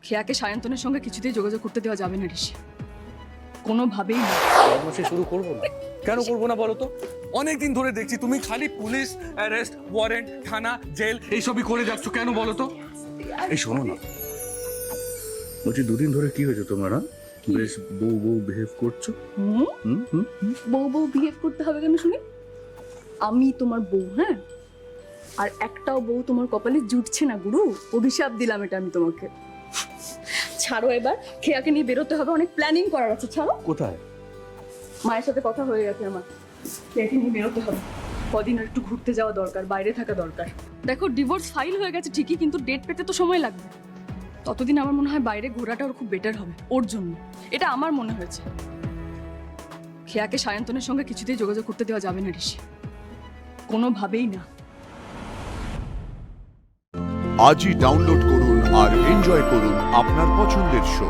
খেয়াকে সায়ন্তনের সঙ্গে কিছুতেই যোগাযোগ করতে দেওয়া যাবে না ঋষি, কোনোভাবেই না। বদমাশি শুরু করবো না। কেন করবো না বলো তো? অনেকদিন ধরে দেখছি তুমি খালি পুলিশ অ্যারেস্ট ওয়ারেন্ট থানা জেল এইসবই করে যাচ্ছ, কেন বলো তো? এই শোনো না, বলছি দুদিন ধরে কি হয়েছে তোমার? বেশ বউ বউ বিহেভ করছো। বউ বউ বিহেভ করতে হবে কেন শুনি? আমি তোমার বউ, হ্যাঁ? আর একটাও বউ তোমার কপালে জুটছে না গুরু, অভিশাপ দিলাম এটা আমি তোমাকে। ছাড়ো, এবার খেয়াকে নিয়ে বেরোতে হবে, অনেক প্ল্যানিং করার আছে। ছাড়ো। কোথায়? মায়ের সাথে কথা হয়ে গেছে আমার, খেয়াকে নিয়ে বেরোতে হবে। কদিন আর একটু ঘুরতে যাওয়া দরকার, বাইরে থাকা দরকার। দেখো, ডিভোর্স ফাইল হয়ে গেছে ঠিকই, কিন্তু ডেট পেতে তো সময় লাগবে। ততদিন আমার মনে হয় বাইরে ঘোরাটা ওর খুব বেটার হবে ওর জন্য, এটা আমার মনে হয়েছে। খেয়াকে সায়ন্তনের সঙ্গে কিছুতেই যোগাযোগ করতে দেওয়া যাবে না ঋষি, কোনোভাবেই না। আজই ডাউনলোড করুন আর এনজয় করুন আপনার পছন্দের শো।